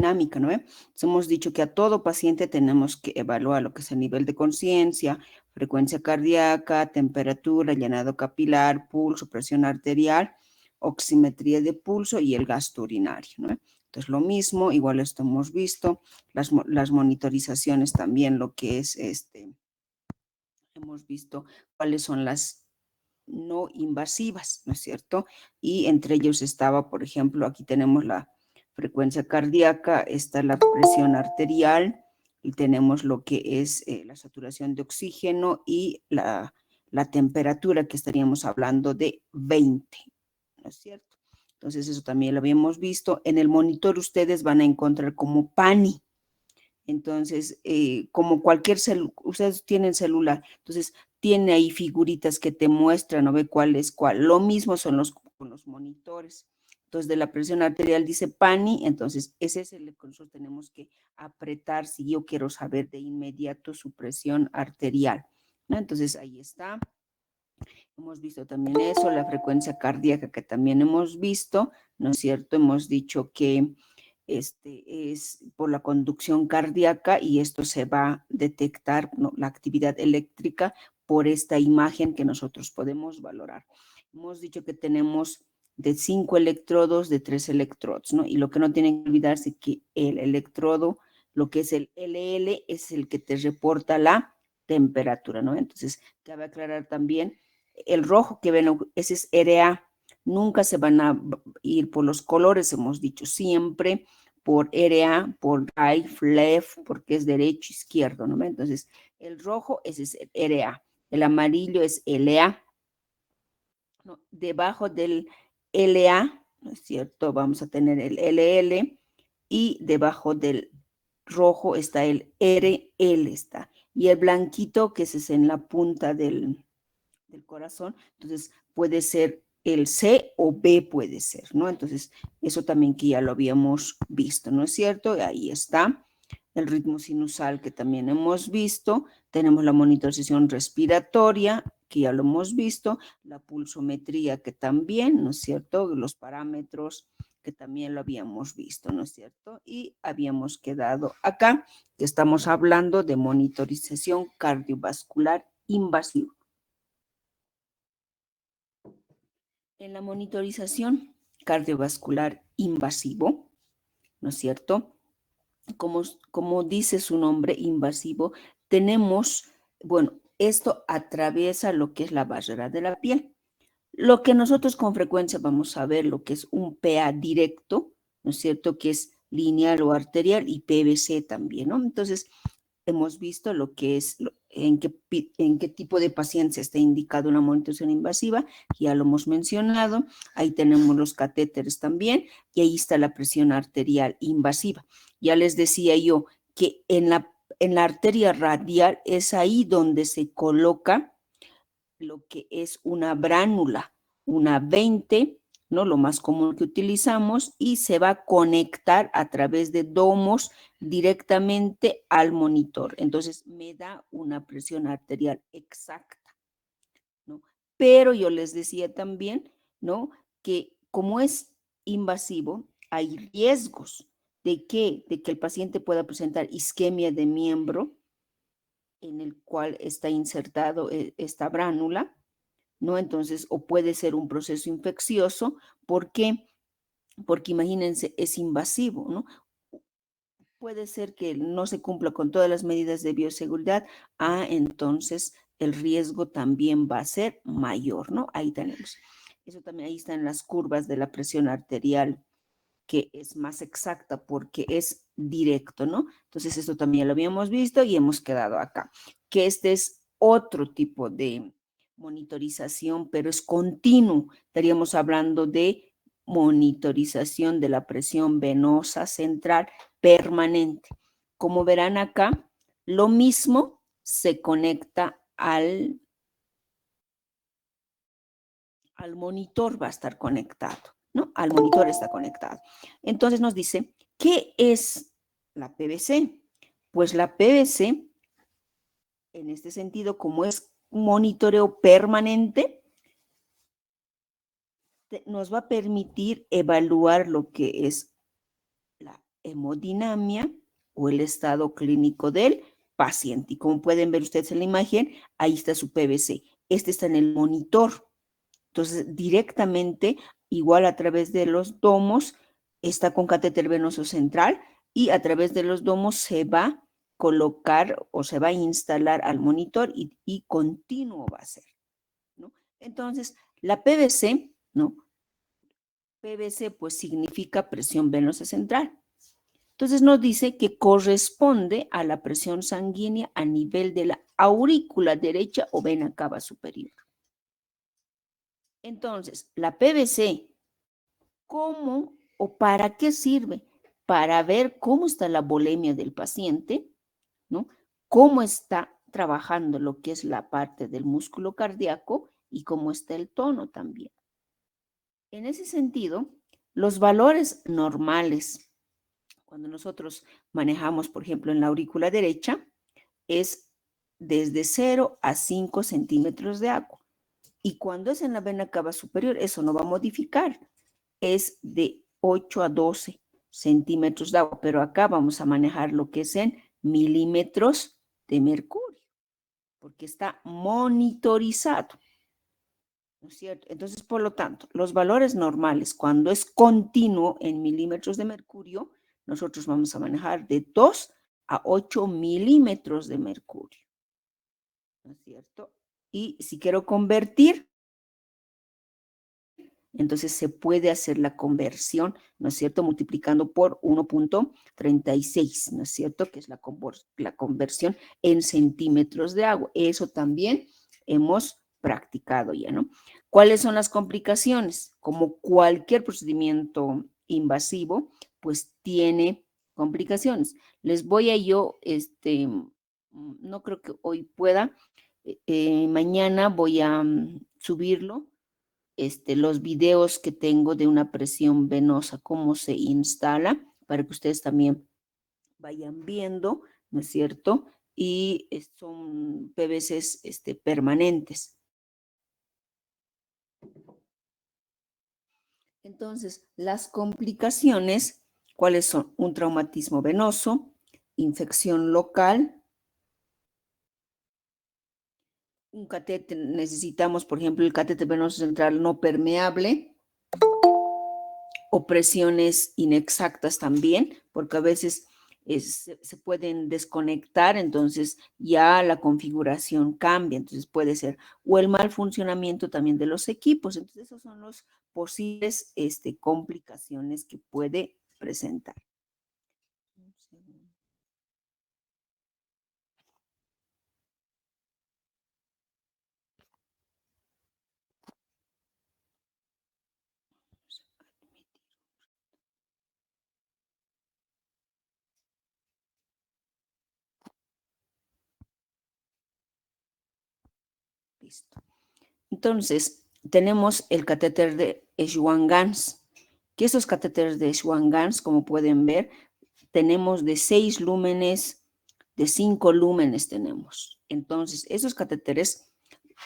dinámica, ¿no? Entonces, hemos dicho que a todo paciente tenemos que evaluar lo que es el nivel de conciencia, frecuencia cardíaca, temperatura, llenado capilar, pulso, presión arterial, oximetría de pulso y el gasto urinario, ¿no? Entonces, lo mismo, igual esto hemos visto, las monitorizaciones también, lo que es hemos visto cuáles son las no invasivas, ¿no es cierto? Y entre ellos estaba, por ejemplo, aquí tenemos la frecuencia cardíaca, está la presión arterial, y tenemos lo que es la saturación de oxígeno y la temperatura, que estaríamos hablando de 20, ¿no es cierto? Entonces eso también lo habíamos visto. En el monitor ustedes van a encontrar como PANI. Entonces, como cualquier celular, ustedes tienen celular, entonces tiene ahí figuritas que te muestran, ¿no ve cuál es cuál? Lo mismo son con los monitores. Entonces, de la presión arterial dice PANI, entonces ese es el que nosotros tenemos que apretar si yo quiero saber de inmediato su presión arterial, ¿no? Entonces, ahí está. Hemos visto también eso, la frecuencia cardíaca que también hemos visto, ¿no es cierto? Hemos dicho que es por la conducción cardíaca y esto se va a detectar, ¿no?, la actividad eléctrica por esta imagen que nosotros podemos valorar. Hemos dicho que tenemos de 5 electrodos, de 3 electrodos, ¿no? Y lo que no tienen que olvidarse es que el electrodo, lo que es el LL, es el que te reporta la temperatura, ¿no? Entonces, cabe aclarar también, el rojo que ven, ese es RA. Nunca se van a ir por los colores, hemos dicho, siempre por RA, por right, left, porque es derecho, izquierdo, ¿no? Entonces, el rojo, ese es el RA, el amarillo es LA, ¿no? Debajo del LA, ¿no es cierto? Vamos a tener el LL y debajo del rojo está el RL, está. Y el blanquito, que ese es en la punta del corazón, entonces puede ser el C o B puede ser, ¿no? Entonces, eso también que ya lo habíamos visto, ¿no es cierto? Ahí está el ritmo sinusal que también hemos visto, tenemos la monitorización respiratoria, que ya lo hemos visto, la pulsometría que también, ¿no es cierto? Los parámetros que también lo habíamos visto, ¿no es cierto? Y habíamos quedado acá, que estamos hablando de monitorización cardiovascular invasiva. En la monitorización cardiovascular invasivo, ¿no es cierto? Como dice su nombre, invasivo, tenemos, bueno, esto atraviesa lo que es la barrera de la piel. Lo que nosotros con frecuencia vamos a ver, lo que es un PA directo, ¿no es cierto? Que es lineal o arterial, y PVC también, ¿no? Entonces, hemos visto lo que es, en qué tipo de pacientes está indicado una monitorización invasiva, ya lo hemos mencionado, ahí tenemos los catéteres también, y ahí está la presión arterial invasiva. Ya les decía yo que en la arteria radial es ahí donde se coloca lo que es una bránula, una 20, ¿no? Lo más común que utilizamos, y se va a conectar a través de domos directamente al monitor. Entonces me da una presión arterial exacta, ¿no? Pero yo les decía también, ¿no?, que como es invasivo, hay riesgos de que el paciente pueda presentar isquemia de miembro en el cual está insertado esta bránula, ¿no? Entonces, o puede ser un proceso infeccioso. ¿Por qué? Porque imagínense, es invasivo, ¿no? Puede ser que no se cumpla con todas las medidas de bioseguridad. Entonces el riesgo también va a ser mayor, ¿no? Ahí tenemos. Eso también, ahí están las curvas de la presión arterial, que es más exacta porque es directo, ¿no? Entonces, esto también lo habíamos visto y hemos quedado acá, que este es otro tipo de monitorización, pero es continuo. Estaríamos hablando de monitorización de la presión venosa central permanente. Como verán acá, lo mismo se conecta al monitor, va a estar conectado, ¿no? Al monitor está conectado. Entonces nos dice, ¿qué es la PVC? Pues la PVC, en este sentido, como es un monitoreo permanente, nos va a permitir evaluar lo que es hemodinamia o el estado clínico del paciente. Y como pueden ver ustedes en la imagen, ahí está su PVC. Este está en el monitor. Entonces, directamente, igual a través de los domos, está con catéter venoso central y a través de los domos se va a colocar o se va a instalar al monitor y continuo va a ser, ¿no? Entonces, la PVC, ¿no? PVC pues significa presión venosa central. Entonces nos dice que corresponde a la presión sanguínea a nivel de la aurícula derecha o vena cava superior. Entonces, la PVC, ¿cómo o para qué sirve? Para ver cómo está la volemia del paciente, ¿no? Cómo está trabajando lo que es la parte del músculo cardíaco y cómo está el tono también. En ese sentido, los valores normales, cuando nosotros manejamos, por ejemplo, en la aurícula derecha, es desde 0 a 5 centímetros de agua. Y cuando es en la vena cava superior, eso no va a modificar. Es de 8 a 12 centímetros de agua, pero acá vamos a manejar lo que es en milímetros de mercurio, porque está monitorizado, ¿no es cierto? Entonces, por lo tanto, los valores normales, cuando es continuo en milímetros de mercurio, nosotros vamos a manejar de 2 a 8 milímetros de mercurio, ¿no es cierto? Y si quiero convertir, entonces se puede hacer la conversión, ¿no es cierto? Multiplicando por 1.36, ¿no es cierto? Que es la conversión en centímetros de agua. Eso también hemos practicado ya, ¿no? ¿Cuáles son las complicaciones? Como cualquier procedimiento invasivo, pues tiene complicaciones. Les voy a no creo que hoy pueda, mañana voy a subirlo los videos que tengo de una presión venosa, cómo se instala, para que ustedes también vayan viendo, ¿no es cierto? Y son PVCs permanentes. Entonces, las complicaciones, ¿cuáles son? Un traumatismo venoso, infección local, un catéter, necesitamos, por ejemplo, el catéter venoso central no permeable, o presiones inexactas también, porque a veces se pueden desconectar, entonces ya la configuración cambia, entonces puede ser, o el mal funcionamiento también de los equipos, entonces esos son los posibles complicaciones que puede presentar. Listo. Entonces, tenemos el catéter de Schwann-Ganz, que esos catéteres de Schwann-Ganz, como pueden ver, tenemos de 6 lúmenes, de 5 lúmenes tenemos. Entonces, esos catéteres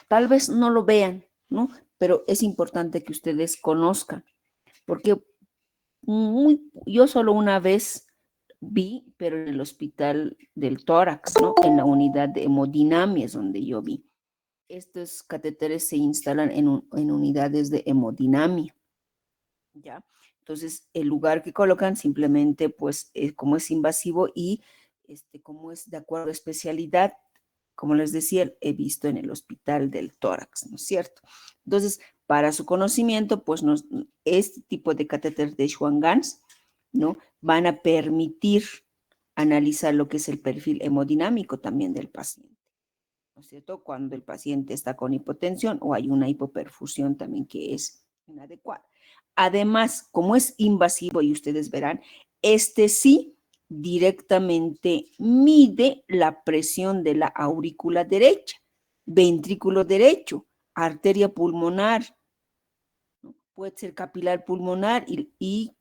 tal vez no lo vean, ¿no? Pero es importante que ustedes conozcan, porque yo solo una vez vi, pero en el hospital del tórax, ¿no? En la unidad de hemodinamia es donde yo vi. Estos catéteres se instalan en unidades de hemodinamia, ¿ya? Entonces, el lugar que colocan simplemente, pues, como es invasivo y como es de acuerdo a especialidad, como les decía, he visto en el hospital del tórax, ¿no es cierto? Entonces, para su conocimiento, pues, este tipo de catéter de Schwann-Ganz, ¿no? Van a permitir analizar lo que es el perfil hemodinámico también del paciente, ¿no es cierto? Cuando el paciente está con hipotensión o hay una hipoperfusión también que es inadecuada. Además, como es invasivo y ustedes verán, sí directamente mide la presión de la aurícula derecha, ventrículo derecho, arteria pulmonar, ¿no? Puede ser capilar pulmonar y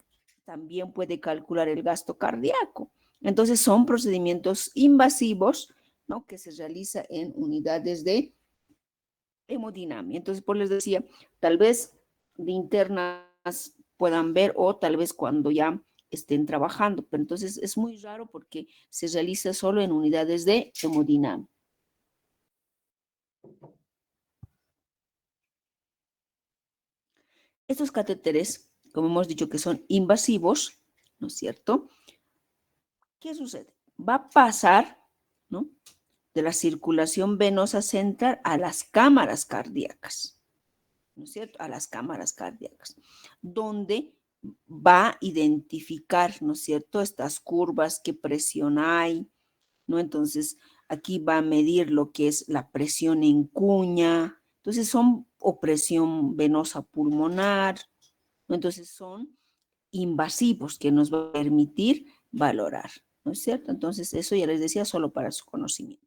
también puede calcular el gasto cardíaco. Entonces son procedimientos invasivos, ¿no? Que se realiza en unidades de hemodinamia. Entonces, por les decía, tal vez de internas puedan ver o tal vez cuando ya estén trabajando, pero entonces es muy raro porque se realiza solo en unidades de hemodinamia. Estos catéteres, como hemos dicho que son invasivos, ¿no es cierto? ¿Qué sucede? Va a pasar, ¿no?, de la circulación venosa central a las cámaras cardíacas, ¿no es cierto? A las cámaras cardíacas, donde va a identificar, ¿no es cierto?, estas curvas, qué presión hay, ¿no? Entonces, aquí va a medir lo que es la presión en cuña, entonces son, o presión venosa pulmonar, ¿no? Entonces son invasivos que nos va a permitir valorar, ¿no es cierto? Entonces, eso ya les decía, solo para su conocimiento.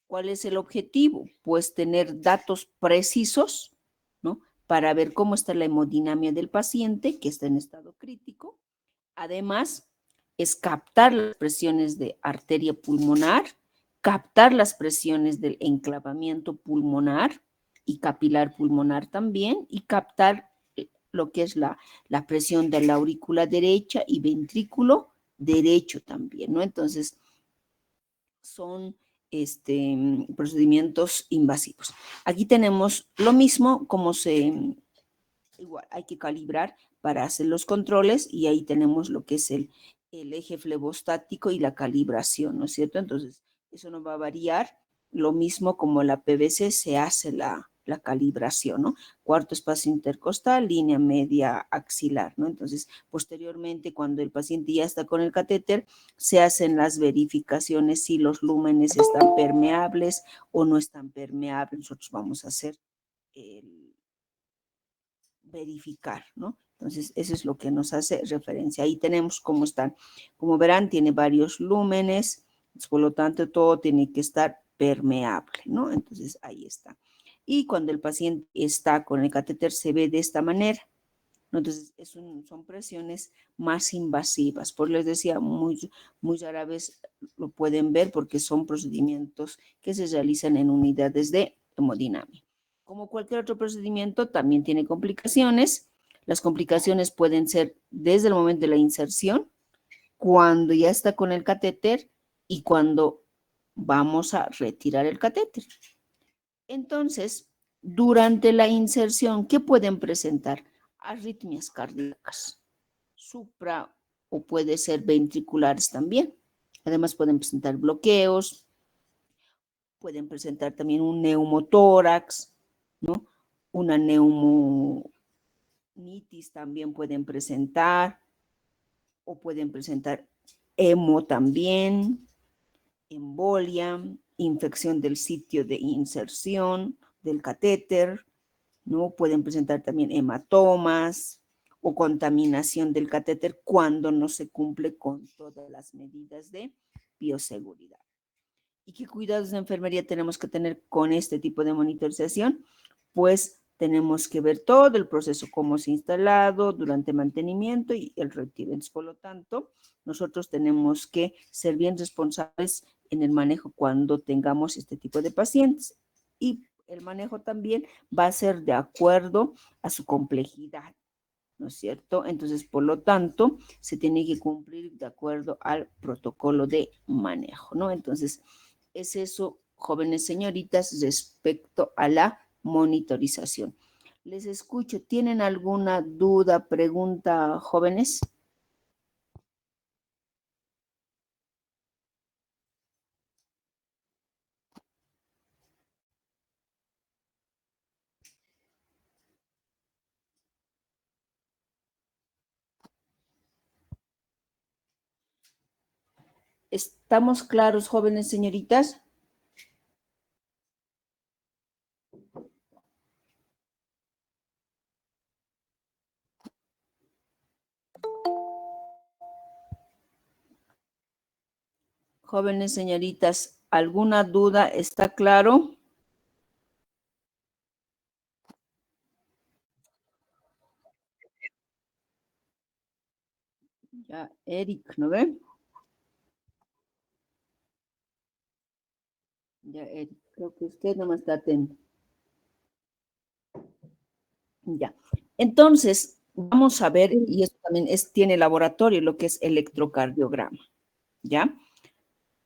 ¿Cuál es el objetivo? Pues tener datos precisos, ¿no?, para ver cómo está la hemodinamia del paciente que está en estado crítico. Además, es captar las presiones de arteria pulmonar, captar las presiones del enclavamiento pulmonar y capilar pulmonar también, y captar lo que es la presión de la aurícula derecha y ventrículo derecho también, ¿no? Entonces, son procedimientos invasivos. Aquí tenemos lo mismo, como igual hay que calibrar para hacer los controles, y ahí tenemos lo que es el eje flebostático y la calibración, ¿no es cierto? Entonces, eso no va a variar. Lo mismo como la PVC se hace la calibración, ¿no? Cuarto espacio intercostal, línea media axilar, ¿no? Entonces, posteriormente, cuando el paciente ya está con el catéter, se hacen las verificaciones si los lúmenes están permeables o no están permeables. Nosotros vamos a hacer el verificar, ¿no? Entonces, eso es lo que nos hace referencia. Ahí tenemos cómo están. Como verán, tiene varios lúmenes, por lo tanto, todo tiene que estar permeable, ¿no? Entonces, ahí está. Y cuando el paciente está con el catéter, se ve de esta manera, ¿no? Entonces, son presiones más invasivas. Por les decía, muy rara vez lo pueden ver porque son procedimientos que se realizan en unidades de hemodinamia. Como cualquier otro procedimiento, también tiene complicaciones. Las complicaciones pueden ser desde el momento de la inserción, cuando ya está con el catéter y cuando vamos a retirar el catéter. Entonces, durante la inserción, ¿qué pueden presentar? Arritmias cardíacas, supra o puede ser ventriculares también. Además, pueden presentar bloqueos, pueden presentar también un neumotórax, ¿no? Una neumonitis también pueden presentar, o pueden presentar hemo también, embolia, infección del sitio de inserción del catéter, ¿no? Pueden presentar también hematomas o contaminación del catéter cuando no se cumple con todas las medidas de bioseguridad. ¿Y qué cuidados de enfermería tenemos que tener con este tipo de monitorización? Pues tenemos que ver todo el proceso, cómo se ha instalado durante mantenimiento y el retiro. Entonces, por lo tanto, nosotros tenemos que ser bien responsables en el manejo cuando tengamos este tipo de pacientes. Y el manejo también va a ser de acuerdo a su complejidad, ¿no es cierto? Entonces, por lo tanto, se tiene que cumplir de acuerdo al protocolo de manejo, ¿no? Entonces, es eso, jóvenes señoritas, respecto a la monitorización. Les escucho. ¿Tienen alguna duda, pregunta, jóvenes? ¿Estamos claros, jóvenes señoritas? Jóvenes señoritas, ¿alguna duda? ¿Está claro? Ya, Eric, ¿no ven? Ya, Eric, creo que usted no me está atento. Ya. Entonces, vamos a ver, y esto también tiene laboratorio, lo que es electrocardiograma, ¿ya?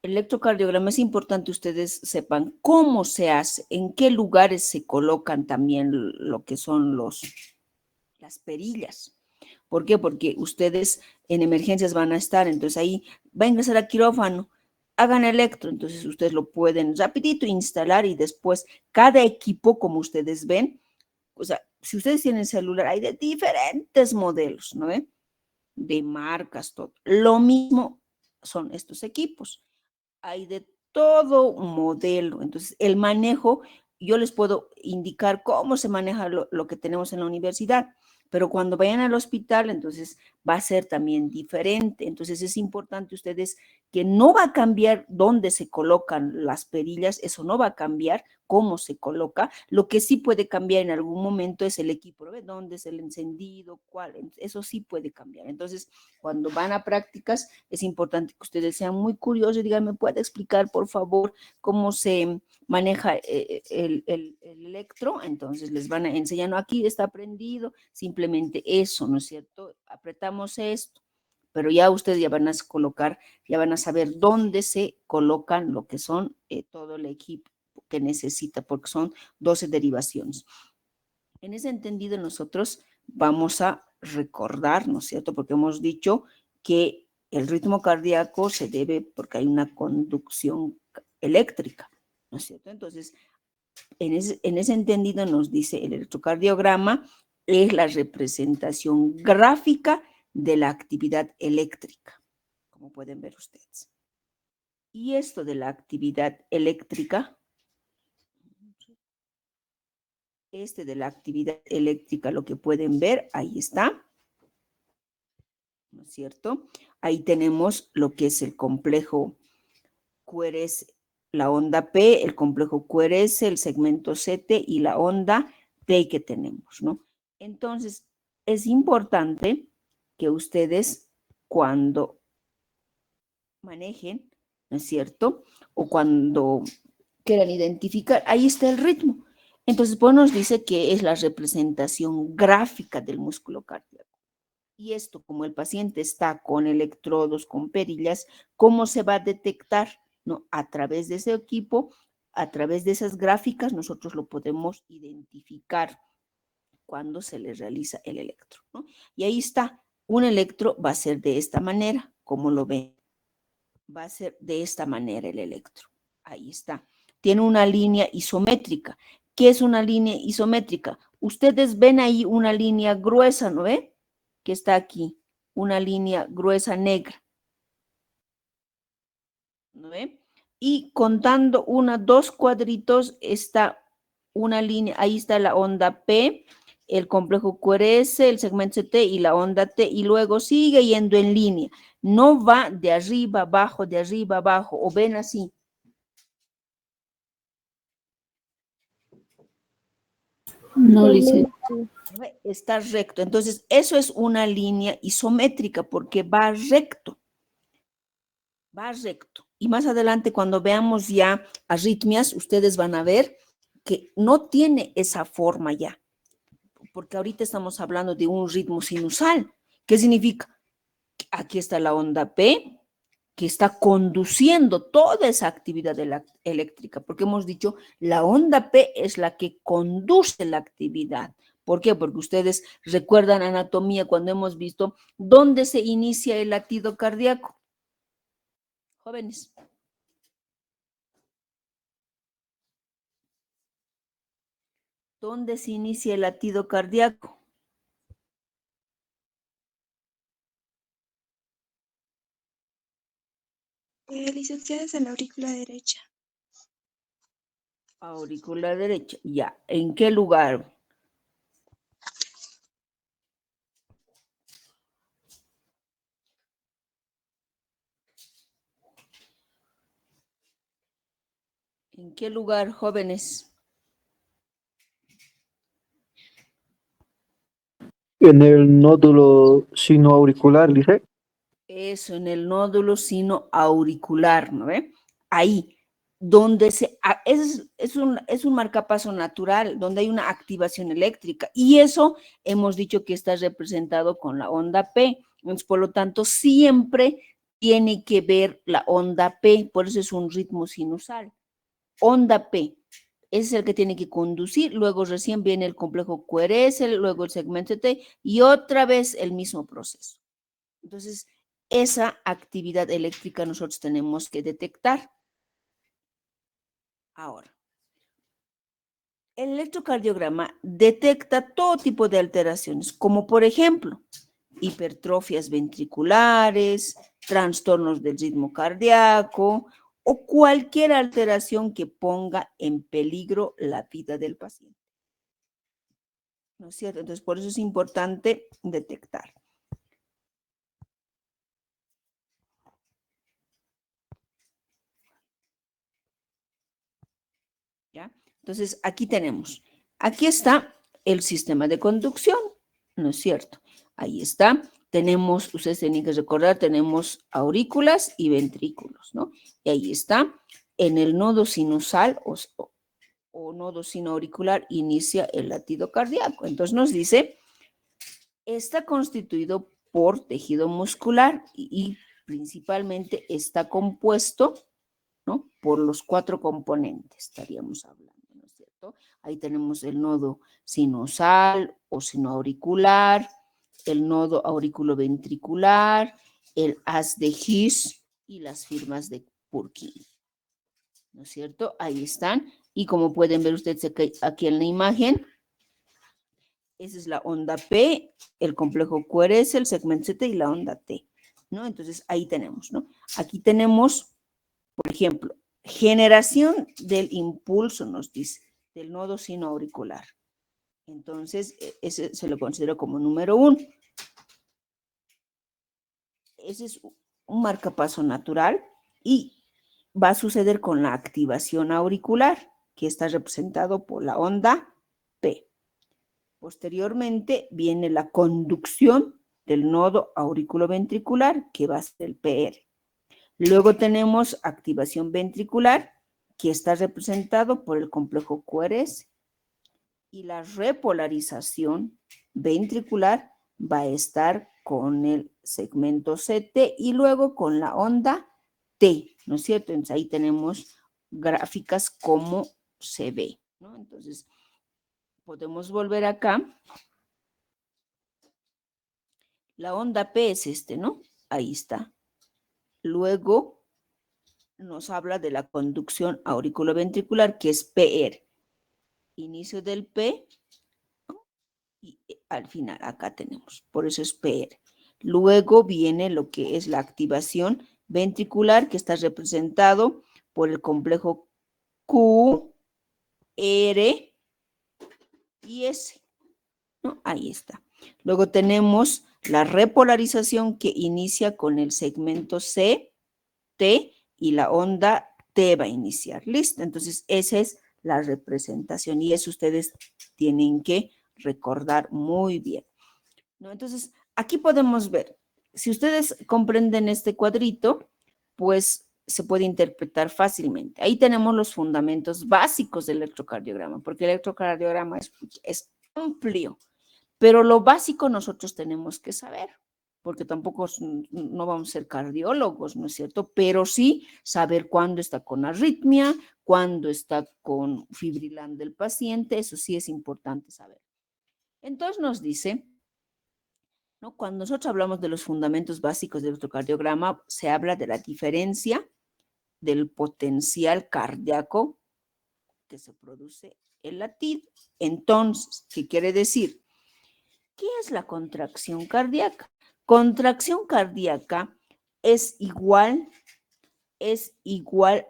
Electrocardiograma es importante ustedes sepan cómo se hace, en qué lugares se colocan también lo que son las perillas. ¿Por qué? Porque ustedes en emergencias van a estar, entonces ahí va a ingresar a quirófano, hagan electro, entonces ustedes lo pueden rapidito instalar y después cada equipo, como ustedes ven, o sea, si ustedes tienen celular, hay de diferentes modelos, ¿no ven? De marcas, todo. Lo mismo son estos equipos. Hay de todo un modelo. Entonces, el manejo, yo les puedo indicar cómo se maneja lo que tenemos en la universidad, pero cuando vayan al hospital, entonces va a ser también diferente. Entonces, es importante ustedes que no va a cambiar dónde se colocan las perillas, eso no va a cambiar cómo se coloca. Lo que sí puede cambiar en algún momento es el equipo, ¿no? ¿Dónde es el encendido? ¿Cuál? Eso sí puede cambiar. Entonces, cuando van a prácticas, es importante que ustedes sean muy curiosos y digan, ¿me puede explicar, por favor, cómo se maneja el electro? Entonces les van a enseñar, no, aquí está prendido, simplemente eso, ¿no es cierto? Apretamos esto, pero ya ustedes ya van a colocar, ya van a saber dónde se colocan lo que son todo el equipo que necesita, porque son 12 derivaciones. En ese entendido, nosotros vamos a recordar, ¿no es cierto? Porque hemos dicho que el ritmo cardíaco se debe porque hay una conducción eléctrica, ¿no es cierto? Entonces, en ese entendido nos dice el electrocardiograma es la representación gráfica de la actividad eléctrica, como pueden ver ustedes. Y esto de la actividad eléctrica, lo que pueden ver, ahí está, ¿no es cierto? Ahí tenemos lo que es el complejo QRS, la onda P, el complejo QRS, el segmento CT y la onda T que tenemos, ¿no? Entonces, es importante que ustedes cuando manejen, ¿no es cierto? O cuando quieran identificar, ahí está el ritmo. Entonces, pues nos dice que es la representación gráfica del músculo cardíaco. Y esto, como el paciente está con electrodos, con perillas, ¿cómo se va a detectar? ¿No? A través de ese equipo, a través de esas gráficas, nosotros lo podemos identificar cuando se le realiza el electro, ¿no? Y ahí está, un electro va a ser de esta manera, como lo ven, va a ser de esta manera el electro. Ahí está. Tiene una línea isométrica. ¿Qué es una línea isométrica? Ustedes ven ahí una línea gruesa, ¿no ve? Que está aquí, una línea gruesa negra, ¿no ve? Y contando dos cuadritos está una línea, ahí está la onda P, el complejo QRS, el segmento CT y la onda T, y luego sigue yendo en línea, no va de arriba abajo, o ven así. No, dice. Está recto, entonces eso es una línea isométrica porque va recto. Va recto. Y más adelante, cuando veamos ya arritmias, ustedes van a ver que no tiene esa forma ya, porque ahorita estamos hablando de un ritmo sinusal. ¿Qué significa? Aquí está la onda P, que está conduciendo toda esa actividad eléctrica, porque hemos dicho, la onda P es la que conduce la actividad. ¿Por qué? Porque ustedes recuerdan anatomía cuando hemos visto dónde se inicia el latido cardíaco. Jóvenes. ¿Dónde se inicia el latido cardíaco? Licenciada, es en la aurícula derecha. Aurícula derecha, ya. ¿En qué lugar? ¿En qué lugar, jóvenes? En el nódulo sinoauricular, dice. Eso, en el nódulo sinoauricular, ¿no ve? Ahí. donde es un marcapaso natural, donde hay una activación eléctrica, y eso hemos dicho que está representado con la onda P. Entonces, por lo tanto, siempre tiene que ver la onda P, por eso es un ritmo sinusal. Onda P, ese es el que tiene que conducir, luego recién viene el complejo QRS, luego el segmento T, y otra vez el mismo proceso. Entonces, esa actividad eléctrica nosotros tenemos que detectar. Ahora, el electrocardiograma detecta todo tipo de alteraciones, como por ejemplo, hipertrofias ventriculares, trastornos del ritmo cardíaco o cualquier alteración que ponga en peligro la vida del paciente. ¿No es cierto? Entonces, por eso es importante detectar. ¿Ya? Entonces, aquí está el sistema de conducción, ¿no es cierto? Ahí está. Ustedes tienen que recordar, tenemos aurículas y ventrículos, ¿no? Y ahí está. En el nodo sinusal o nodo sinoauricular inicia el latido cardíaco. Entonces nos dice, está constituido por tejido muscular y principalmente está compuesto, ¿no?, por los 4 componentes, estaríamos hablando, ¿no es cierto? Ahí tenemos el nodo sinusal o sinoauricular, el nodo auriculoventricular, el haz de His y las firmas de Purkinje, ¿no es cierto? Ahí están. Y como pueden ver ustedes aquí en la imagen, esa es la onda P, el complejo QRS, el segmento Z y la onda T, ¿no? Entonces ahí tenemos, ¿no? Aquí tenemos, por ejemplo, generación del impulso, nos dice, del nodo sinoauricular. Entonces, ese se lo considero como número 1. Ese es un marcapaso natural y va a suceder con la activación auricular, que está representado por la onda P. Posteriormente viene la conducción del nodo auriculoventricular, que va a ser el PR. Luego tenemos activación ventricular, que está representado por el complejo QRS. Y la repolarización ventricular va a estar con el segmento CT y luego con la onda T, ¿no es cierto? Entonces ahí tenemos gráficas como se ve, ¿no? Entonces podemos volver acá. La onda P es ¿no? Ahí está. Luego nos habla de la conducción auriculoventricular, que es PR. Inicio del P, ¿no?, y al final acá tenemos, por eso es PR. Luego viene lo que es la activación ventricular, que está representado por el complejo Q, R y S, ¿no? Ahí está. Luego tenemos la repolarización, que inicia con el segmento C, T, y la onda T va a iniciar. ¿Listo? Entonces, esa es la representación y eso ustedes tienen que recordar muy bien, ¿no? Entonces, aquí podemos ver, si ustedes comprenden este cuadrito, pues se puede interpretar fácilmente. Ahí tenemos los fundamentos básicos del electrocardiograma, porque el electrocardiograma es amplio, pero lo básico nosotros tenemos que saber, porque tampoco no vamos a ser cardiólogos, ¿no es cierto? Pero sí saber cuándo está con arritmia, cuándo está con fibrilando el paciente, eso sí es importante saber. Entonces nos dice, ¿no?, cuando nosotros hablamos de los fundamentos básicos del electrocardiograma, se habla de la diferencia del potencial cardíaco que se produce el latido. Entonces, ¿qué quiere decir? ¿Qué es la contracción cardíaca? Contracción cardíaca es igual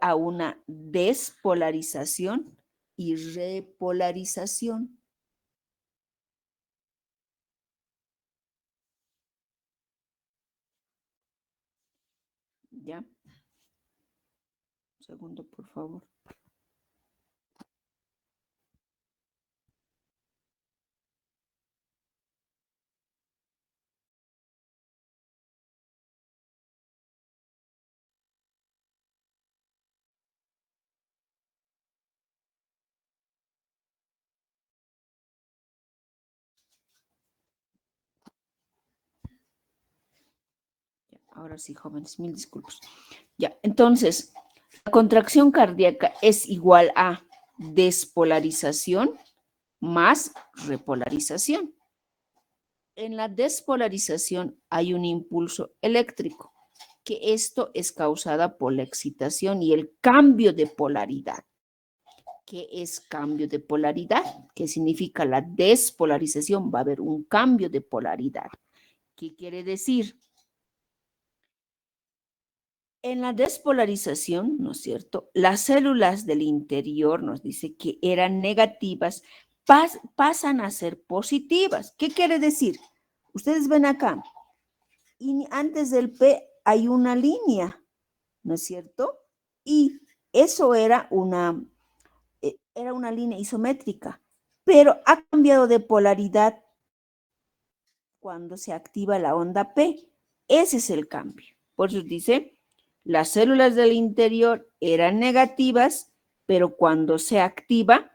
a una despolarización y repolarización. ¿Ya? Un segundo, por favor. Ahora sí, jóvenes, mil disculpas. Ya, entonces, la contracción cardíaca es igual a despolarización más repolarización. En la despolarización hay un impulso eléctrico, que esto es causada por la excitación y el cambio de polaridad. ¿Qué es cambio de polaridad? ¿Qué significa la despolarización? Va a haber un cambio de polaridad. ¿Qué quiere decir? En la despolarización, ¿no es cierto? Las células del interior, nos dice que eran negativas, pasan a ser positivas. ¿Qué quiere decir? Ustedes ven acá, y antes del P hay una línea, ¿no es cierto? Y eso era una línea isométrica, pero ha cambiado de polaridad cuando se activa la onda P. Ese es el cambio. Por eso dice, las células del interior eran negativas, pero cuando se activa,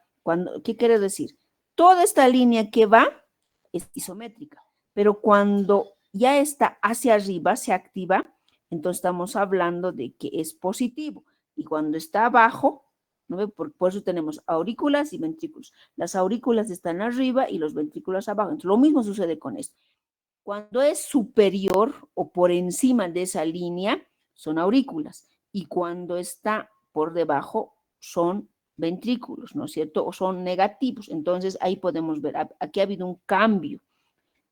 ¿qué quiere decir? Toda esta línea que va es isométrica, pero cuando ya está hacia arriba, se activa, entonces estamos hablando de que es positivo. Y cuando está abajo, ¿no? Por eso tenemos aurículas y ventrículos. Las aurículas están arriba y los ventrículos abajo. Entonces, lo mismo sucede con esto. Cuando es superior o por encima de esa línea, son aurículas. Y cuando está por debajo, son ventrículos, ¿no es cierto? O son negativos. Entonces, ahí podemos ver, aquí ha habido un cambio.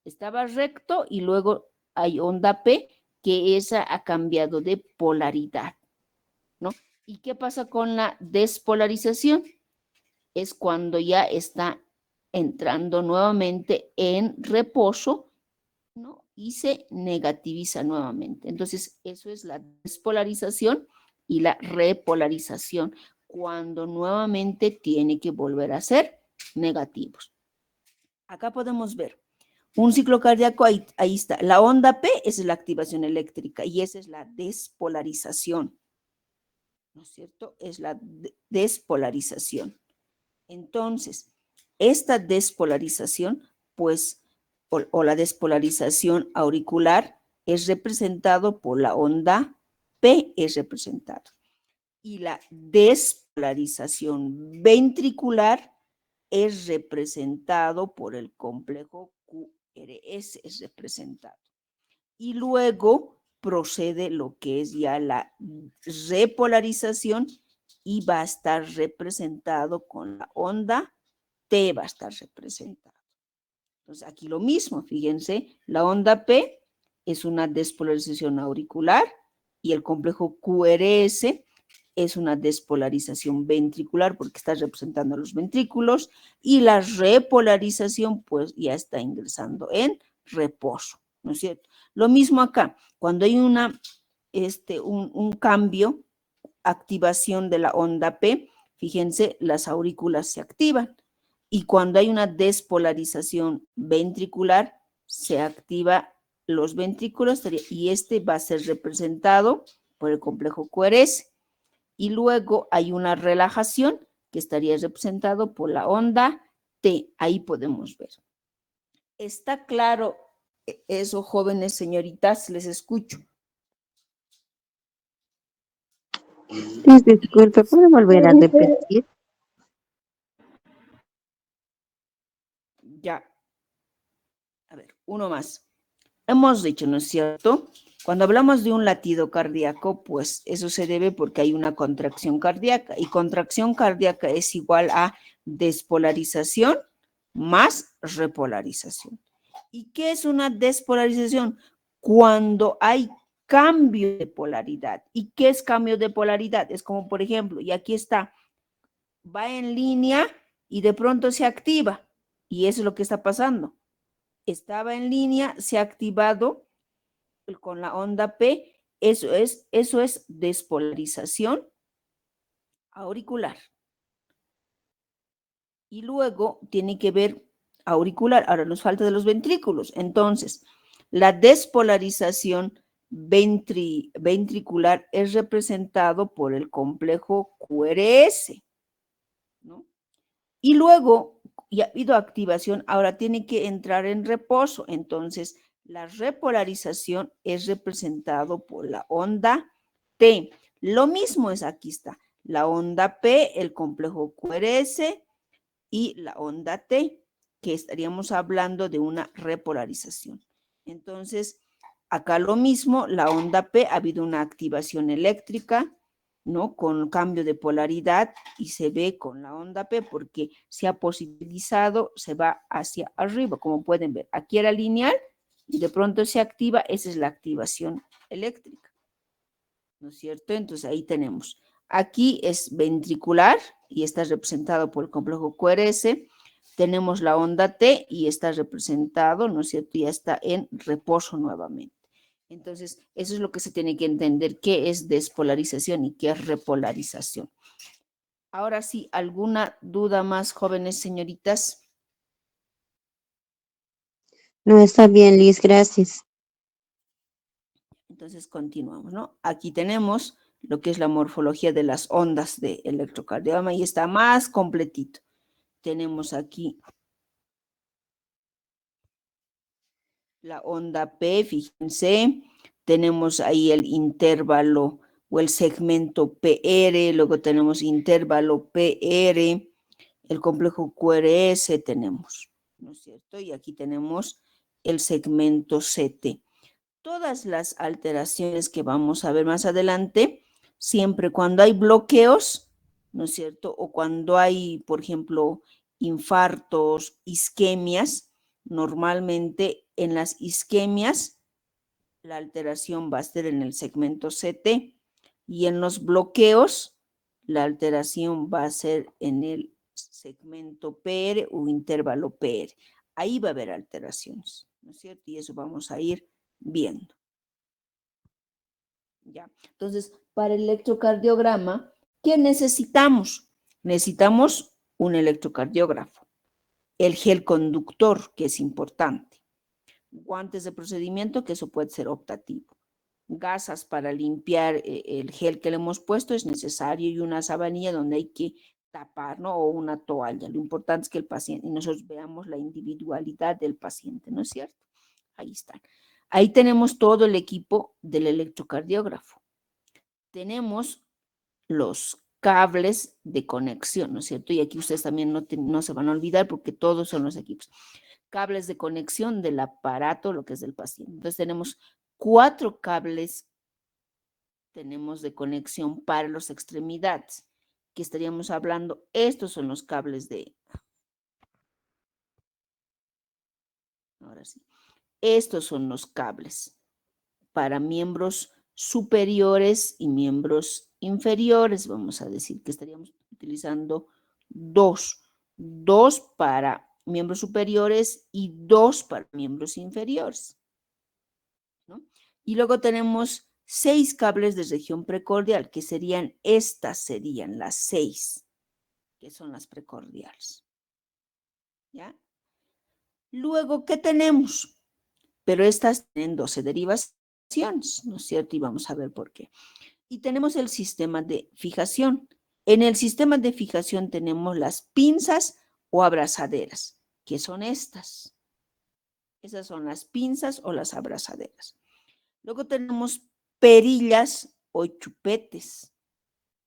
Estaba recto y luego hay onda P, que esa ha cambiado de polaridad, ¿no? ¿Y qué pasa con la despolarización? Es cuando ya está entrando nuevamente en reposo, ¿no? Y se negativiza nuevamente. Entonces, eso es la despolarización y la repolarización, cuando nuevamente tiene que volver a ser negativos. Acá podemos ver un ciclo cardíaco, ahí está. La onda P es la activación eléctrica y esa es la despolarización, ¿no es cierto? Es la despolarización. Entonces, esta despolarización, pues, o la despolarización auricular es representado por la onda P, es representado. Y la despolarización ventricular es representado por el complejo QRS, es representado. Y luego procede lo que es ya la repolarización y va a estar representado con la onda T, va a estar representado. Entonces, aquí lo mismo, fíjense, la onda P es una despolarización auricular y el complejo QRS es una despolarización ventricular porque está representando a los ventrículos y la repolarización pues ya está ingresando en reposo, ¿no es cierto? Lo mismo acá, cuando hay un cambio, activación de la onda P, fíjense, las aurículas se activan y cuando hay una despolarización ventricular, se activa los ventrículos y este va a ser representado por el complejo QRS. Y luego hay una relajación que estaría representado por la onda T. Ahí podemos ver. ¿Está claro eso, jóvenes señoritas? Les escucho. Disculpe, ¿puede volver a repetir? Ya. A ver, uno más. Hemos dicho, ¿no es cierto? Cuando hablamos de un latido cardíaco, pues eso se debe porque hay una contracción cardíaca y contracción cardíaca es igual a despolarización más repolarización. ¿Y qué es una despolarización? Cuando hay cambio de polaridad. ¿Y qué es cambio de polaridad? Es como, por ejemplo, y aquí está, va en línea y de pronto se activa. Y eso es lo que está pasando. Estaba en línea, se ha activado con la onda P, eso es despolarización auricular. Y luego tiene que ver auricular, ahora nos falta de los ventrículos. Entonces, la despolarización ventricular es representado por el complejo QRS, ¿no? Y luego, ya ha habido activación, ahora tiene que entrar en reposo. Entonces, La repolarización es representado por la onda T. Lo mismo es aquí está, la onda P, el complejo QRS y la onda T, que estaríamos hablando de una repolarización. Entonces, acá lo mismo, la onda P ha habido una activación eléctrica, ¿no? Con cambio de polaridad y se ve con la onda P porque se ha positivizado, se va hacia arriba, como pueden ver. Aquí era lineal y de pronto se activa, esa es la activación eléctrica, ¿no es cierto? Entonces ahí tenemos. Aquí es ventricular y está representado por el complejo QRS. Tenemos la onda T y está representado, ¿no es cierto? Ya está en reposo nuevamente. Entonces, eso es lo que se tiene que entender, qué es despolarización y qué es repolarización. Ahora sí, ¿alguna duda más, jóvenes señoritas? No, está bien, Liz, gracias. Entonces, continuamos, ¿no? Aquí tenemos lo que es la morfología de las ondas de electrocardiograma y está más completito. Tenemos aquí la onda P, fíjense, tenemos ahí el intervalo o el segmento PR, luego tenemos intervalo PR, el complejo QRS tenemos, ¿no es cierto? Y aquí tenemos el segmento CT. Todas las alteraciones que vamos a ver más adelante, siempre cuando hay bloqueos, ¿no es cierto? O cuando hay, por ejemplo, infartos, isquemias, normalmente en las isquemias la alteración va a ser en el segmento CT y en los bloqueos la alteración va a ser en el segmento PR o intervalo PR. Ahí va a haber alteraciones, ¿no es cierto? Y eso vamos a ir viendo. ¿Ya? Entonces, para el electrocardiograma, ¿qué necesitamos? Necesitamos un electrocardiógrafo, el gel conductor, que es importante, guantes de procedimiento, que eso puede ser optativo, gasas para limpiar el gel que le hemos puesto es necesario y una sabanilla donde hay que tapar, ¿no? O una toalla. Lo importante es que el paciente, y nosotros veamos la individualidad del paciente, ¿no es cierto? Ahí están. Ahí tenemos todo el equipo del electrocardiógrafo. Tenemos los cables de conexión, ¿no es cierto? Y aquí ustedes también no se van a olvidar porque todos son los equipos. Cables de conexión del aparato, lo que es del paciente. Entonces tenemos 4 cables, tenemos de conexión para las extremidades, que estaríamos hablando, estos son los cables de, ahora sí, estos son los cables para miembros superiores y miembros inferiores, vamos a decir que estaríamos utilizando dos para miembros superiores y 2 para miembros inferiores, ¿no? Y luego tenemos 6 cables de región precordial, que serían las 6, que son las precordiales, ¿ya? Luego, ¿qué tenemos? Pero estas tienen 12 derivaciones, ¿no es cierto? Y vamos a ver por qué. Y tenemos el sistema de fijación. En el sistema de fijación tenemos las pinzas o abrazaderas, que son estas. Esas son las pinzas o las abrazaderas. Luego tenemos perillas o chupetes,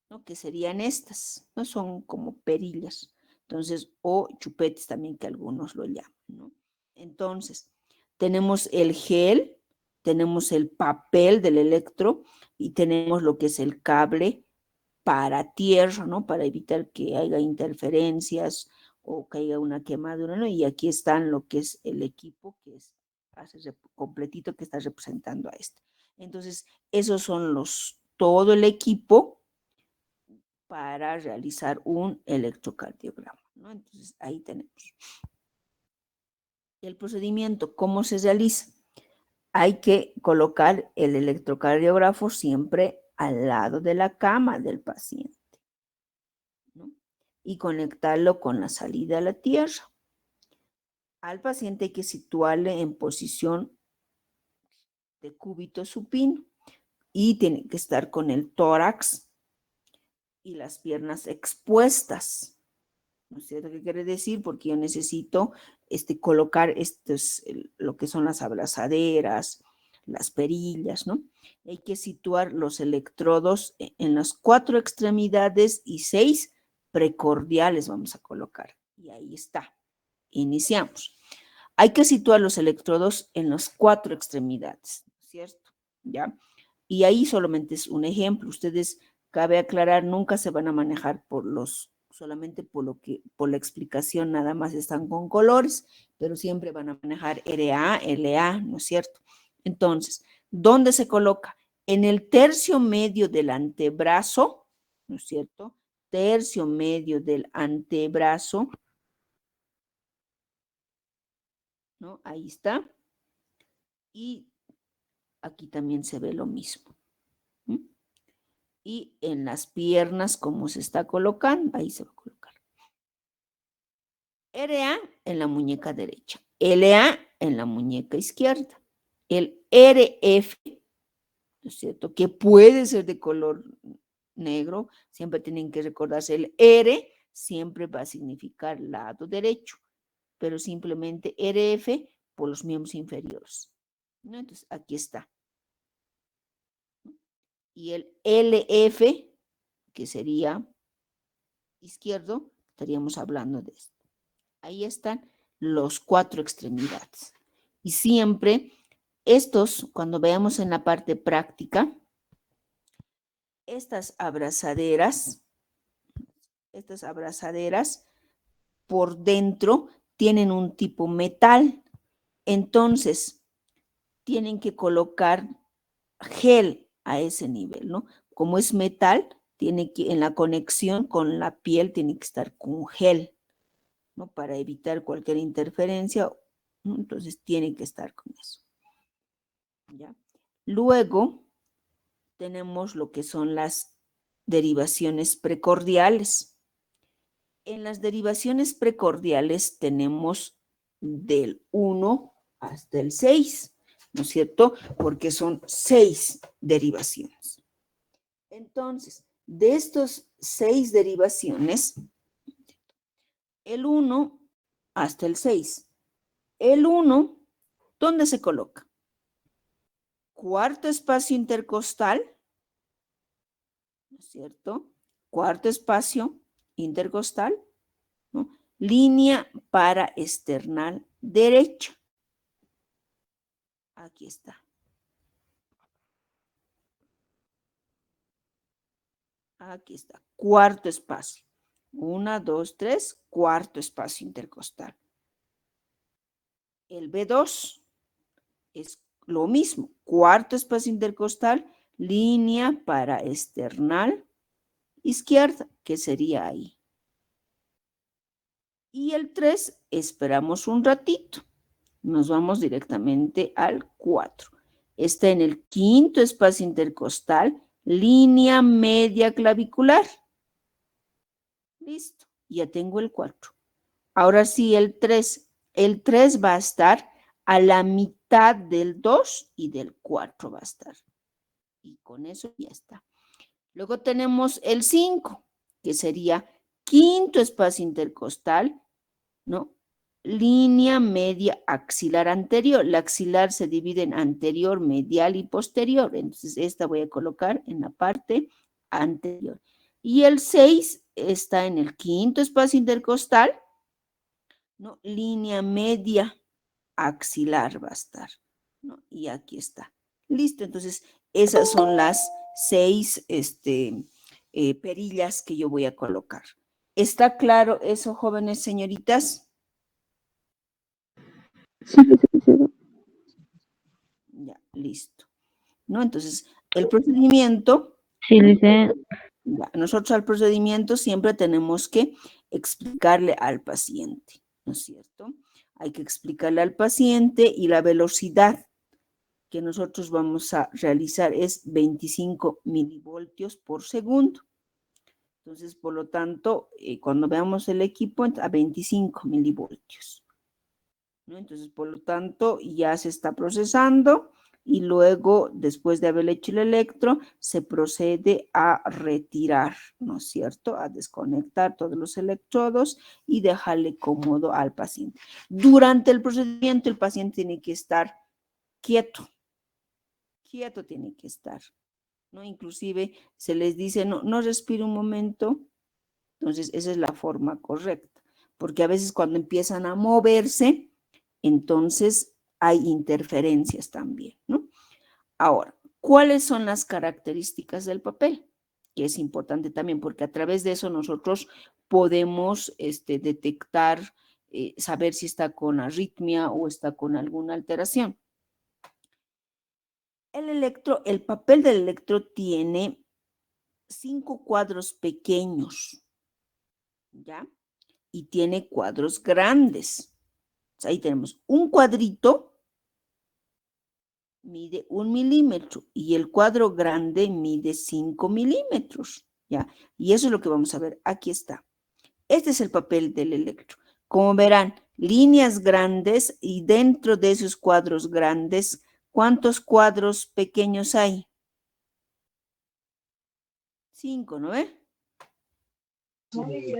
¿no? Que serían estas, ¿no? Son como perillas. Entonces, o chupetes también que algunos lo llaman, ¿no? Entonces, tenemos el gel, tenemos el papel del electro y tenemos lo que es el cable para tierra, ¿no? Para evitar que haya interferencias o que haya una quemadura, ¿no? Y aquí están lo que es el equipo, que es completito que está representando a este. Entonces, esos son todo el equipo para realizar un electrocardiograma, ¿no? Entonces, ahí tenemos. El procedimiento, ¿cómo se realiza? Hay que colocar el electrocardiógrafo siempre al lado de la cama del paciente, ¿no? Y conectarlo con la salida a la tierra. Al paciente hay que situarle en posición de cúbito supino y tiene que estar con el tórax y las piernas expuestas, ¿No es cierto? ¿Qué quiere decir? Porque yo necesito colocar lo que son las abrazaderas, las perillas, ¿no? Hay que situar los electrodos en las 4 extremidades y 6 precordiales vamos a colocar. Y ahí está. Iniciamos. Hay que situar los electrodos en las 4 extremidades, ¿cierto? ¿Ya? Y ahí solamente es un ejemplo. Ustedes, cabe aclarar, nunca se van a manejar solamente por la explicación, nada más están con colores, pero siempre van a manejar RA, LA, ¿no es cierto? Entonces, ¿dónde se coloca? En el tercio medio del antebrazo, ¿no es cierto? Tercio medio del antebrazo, ¿no? Ahí está. Y aquí también se ve lo mismo. ¿Mm? Y en las piernas, ¿cómo se está colocando? Ahí se va a colocar. RA en la muñeca derecha, LA en la muñeca izquierda. El RF, ¿no es cierto? Que puede ser de color negro, siempre tienen que recordarse, el R siempre va a significar lado derecho, pero simplemente RF por los miembros inferiores, ¿no? Entonces, aquí está. Y el LF, que sería izquierdo, estaríamos hablando de esto. Ahí están los 4 extremidades. Y siempre estos, cuando veamos en la parte práctica, estas abrazaderas por dentro tienen un tipo metal. Entonces, tienen que colocar gel a ese nivel, ¿no? Como es metal, en la conexión con la piel tiene que estar con gel, ¿no? Para evitar cualquier interferencia, ¿no? Entonces tiene que estar con eso. ¿Ya? Luego tenemos lo que son las derivaciones precordiales. En las derivaciones precordiales tenemos del 1 hasta el 6, ¿no es cierto? Porque son 6 derivaciones. Entonces, de estos 6 derivaciones, el 1 hasta el 6. El 1, ¿dónde se coloca? Cuarto espacio intercostal, ¿no es cierto? Cuarto espacio intercostal, ¿no? Línea paraesternal derecha. Aquí está. Aquí está. Cuarto espacio. 1, 2, 3, cuarto espacio intercostal. El B2 es lo mismo. Cuarto espacio intercostal, línea paraesternal izquierda, que sería ahí. Y el 3, esperamos un ratito. Nos vamos directamente al 4. Está en el quinto espacio intercostal, línea media clavicular. Listo, ya tengo el 4. Ahora sí, el 3. El 3 va a estar a la mitad del 2 y del 4 va a estar. Y con eso ya está. Luego tenemos el 5, que sería quinto espacio intercostal, ¿no? Línea media axilar anterior. La axilar se divide en anterior, medial y posterior. Entonces, esta voy a colocar en la parte anterior. Y el 6 está en el quinto espacio intercostal, ¿no? Línea media axilar va a estar, ¿no? Y aquí está. Listo, entonces, esas son las 6 perillas que yo voy a colocar. ¿Está claro eso, jóvenes señoritas? Sí, licenciada. Ya, listo. ¿No? Entonces, el procedimiento, Sí, licenciada. ya, nosotros al procedimiento siempre tenemos que explicarle al paciente, ¿no es cierto? Hay que explicarle al paciente y la velocidad que nosotros vamos a realizar es 25 milivoltios por segundo. Entonces, por lo tanto, cuando veamos el equipo, a 25 milivoltios, ¿no? Entonces, por lo tanto, ya se está procesando. y luego, después de haber hecho el electro, se procede a retirar, ¿no es cierto? A desconectar todos los electrodos y dejarle cómodo al paciente. Durante el procedimiento, el paciente tiene que estar quieto tiene que estar, ¿no? Inclusive se les dice, no respire un momento, entonces esa es la forma correcta, porque a veces cuando empiezan a moverse, entonces hay interferencias también, ¿no? Ahora, ¿cuáles son las características del papel? Que es importante también, porque a través de eso nosotros podemos detectar, saber si está con arritmia o está con alguna alteración. El papel del electro tiene 5 cuadros pequeños, ¿ya? Y tiene cuadros grandes. Ahí tenemos un cuadrito, mide 1 milímetro, y el cuadro grande mide 5 milímetros, ¿ya? Y eso es lo que vamos a ver. Aquí está. Este es el papel del electro. Como verán, líneas grandes y dentro de esos cuadros grandes, ¿cuántos cuadros pequeños hay? 5, ¿no ve?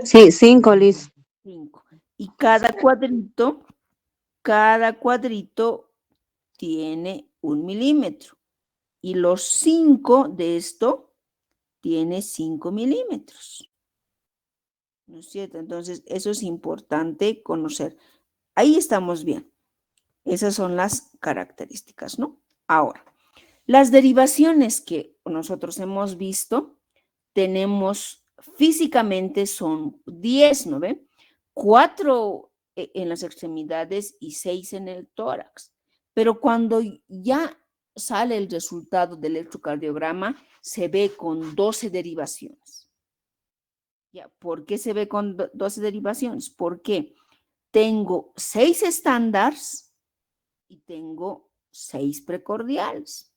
Sí, 5, Liz. 5. Y cada cuadrito tiene 1 milímetro. Y los 5 de esto tiene 5 milímetros. ¿No es cierto? Entonces, eso es importante conocer. Ahí estamos bien. Esas son las características, ¿no? Ahora, las derivaciones que nosotros hemos visto, tenemos físicamente son 10, ¿no ven? 4 en las extremidades y 6 en el tórax. Pero cuando ya sale el resultado del electrocardiograma, se ve con 12 derivaciones. ¿Ya? ¿Por qué se ve con 12 derivaciones? Porque tengo 6 estándares y tengo 6 precordiales.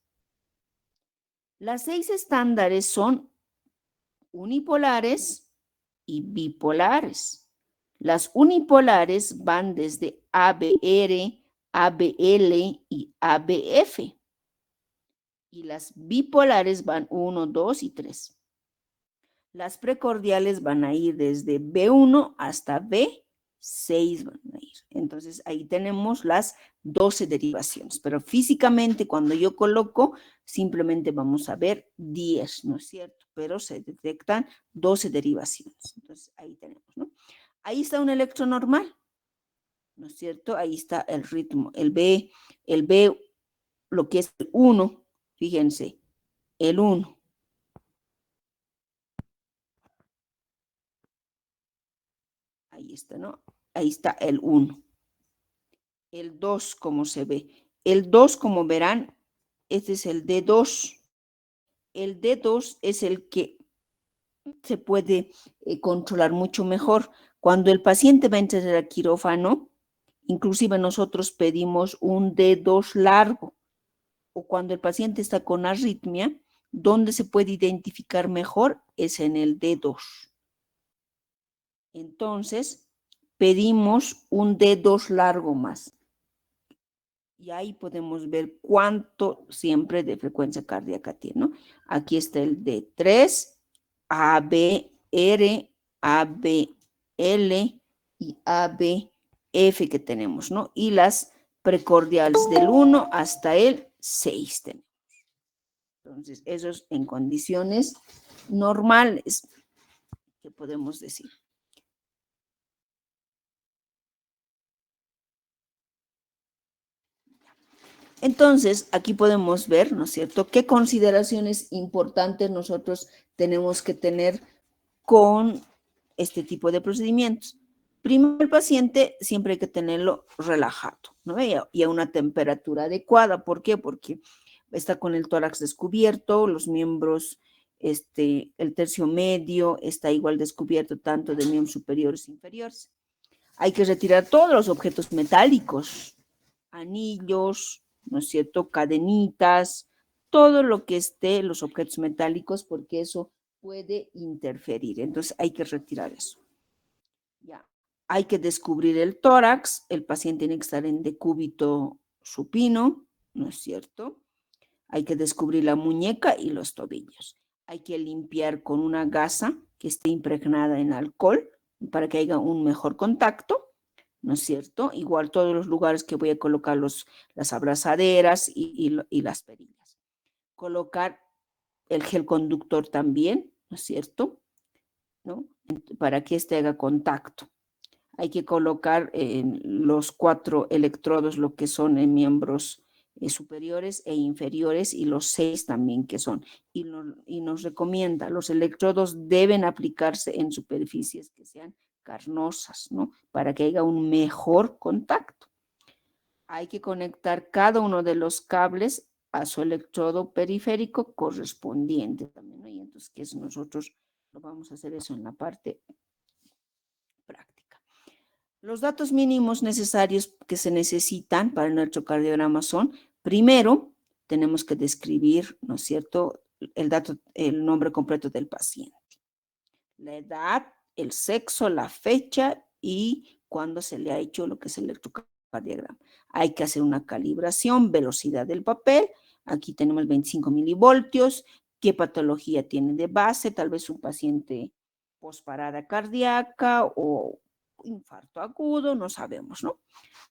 Las 6 estándares son unipolares y bipolares. Las unipolares van desde ABR, ABL y ABF. Y las bipolares van 1, 2 y 3. Las precordiales van a ir desde B1 hasta B6 van a ir. Entonces ahí tenemos las 12 derivaciones, pero físicamente cuando yo coloco simplemente vamos a ver 10, ¿no es cierto? Pero se detectan 12 derivaciones. Entonces ahí tenemos, ¿no? Ahí está un electro normal, ¿no es cierto? Ahí está el ritmo, el B, lo que es el 1, fíjense, el 1. Ahí está, ¿no? Ahí está el 1. El 2, como se ve. El 2, como verán, este es el D2. El D2 es el que se puede controlar mucho mejor. Cuando el paciente va a entrar al quirófano, inclusive nosotros pedimos un D2 largo. O cuando el paciente está con arritmia, donde se puede identificar mejor es en el D2. Entonces, pedimos un D2 largo más. Y ahí podemos ver cuánto siempre de frecuencia cardíaca tiene, ¿no? Aquí está el D3, ABR, ABL y ABF que tenemos, ¿no? Y las precordiales del 1 hasta el 6 tenemos. Entonces, eso es en condiciones normales que podemos decir. Entonces, aquí podemos ver, ¿no es cierto?, qué consideraciones importantes nosotros tenemos que tener con este tipo de procedimientos. Primero, el paciente siempre hay que tenerlo relajado, ¿no? Y a una temperatura adecuada. ¿Por qué? Porque está con el tórax descubierto, los miembros, el tercio medio está igual descubierto tanto de miembros superiores e inferiores. Hay que retirar todos los objetos metálicos, anillos, ¿no es cierto?, cadenitas, todo lo que esté, los objetos metálicos, porque eso puede interferir. Entonces hay que retirar eso. Ya. Hay que descubrir el tórax, el paciente tiene que estar en decúbito supino, ¿no es cierto? Hay que descubrir la muñeca y los tobillos. Hay que limpiar con una gasa que esté impregnada en alcohol para que haya un mejor contacto, ¿no es cierto? Igual todos los lugares que voy a colocar las abrazaderas y las perillas. Colocar el gel conductor también, ¿no es cierto? ¿No? Para que éste haga contacto. Hay que colocar los 4 electrodos, lo que son en miembros superiores e inferiores, y los 6 también que son. Y nos recomienda, los electrodos deben aplicarse en superficies que sean carnosas, ¿no? Para que haya un mejor contacto. Hay que conectar cada uno de los cables a su electrodo periférico correspondiente también, ¿no? Y entonces, que eso nosotros lo vamos a hacer eso en la parte práctica. Los datos mínimos necesarios que se necesitan para el electrocardiograma son, primero, tenemos que describir, ¿no es cierto?, el nombre completo del paciente, la edad, el sexo, la fecha y cuándo se le ha hecho lo que es el electrocardiograma. Hay que hacer una calibración, velocidad del papel. Aquí tenemos 25 milivoltios. ¿Qué patología tiene de base? Tal vez un paciente posparada cardíaca o infarto agudo, no sabemos, ¿no?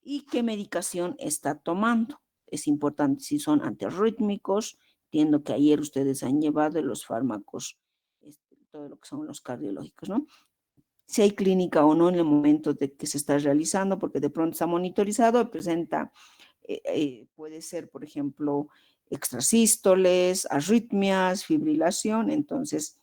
Y qué medicación está tomando. Es importante si son antiarrítmicos. Entiendo que ayer ustedes han llevado los fármacos, todo lo que son los cardiológicos, ¿no? Si hay clínica o no en el momento de que se está realizando, porque de pronto está monitorizado, presenta, puede ser, por ejemplo, extrasístoles, arritmias, fibrilación. Entonces,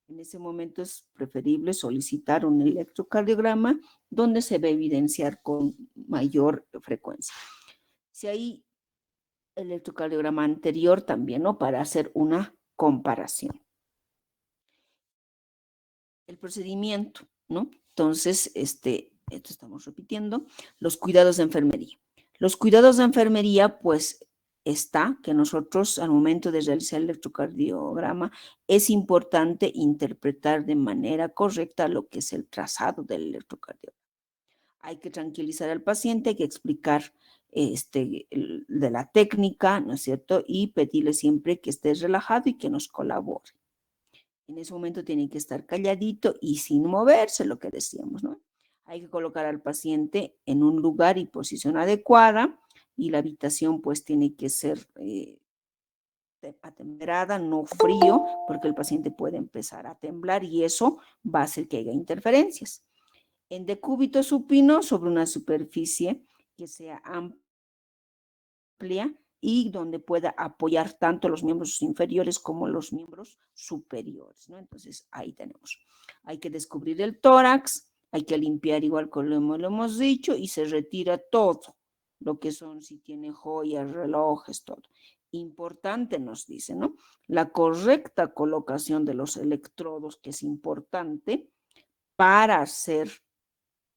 en ese momento es preferible solicitar un electrocardiograma donde se va a evidenciar con mayor frecuencia. Si hay electrocardiograma anterior también, ¿no? Para hacer una comparación. El procedimiento, ¿no? Entonces, esto estamos repitiendo, los cuidados de enfermería. Los cuidados de enfermería, pues, está que nosotros al momento de realizar el electrocardiograma es importante interpretar de manera correcta lo que es el trazado del electrocardiograma. Hay que tranquilizar al paciente, hay que explicar de la técnica, ¿no es cierto? Y pedirle siempre que esté relajado y que nos colabore. En ese momento tiene que estar calladito y sin moverse, lo que decíamos, ¿no? Hay que colocar al paciente en un lugar y posición adecuada, y la habitación pues tiene que ser atemperada, no frío, porque el paciente puede empezar a temblar y eso va a hacer que haya interferencias. En decúbito supino sobre una superficie que sea amplia y donde pueda apoyar tanto los miembros inferiores como los miembros superiores, ¿no? Entonces, ahí tenemos. Hay que descubrir el tórax, hay que limpiar igual como lo hemos dicho, y se retira todo, lo que son, si tiene joyas, relojes, todo. Importante nos dice, ¿no? La correcta colocación de los electrodos, que es importante para hacer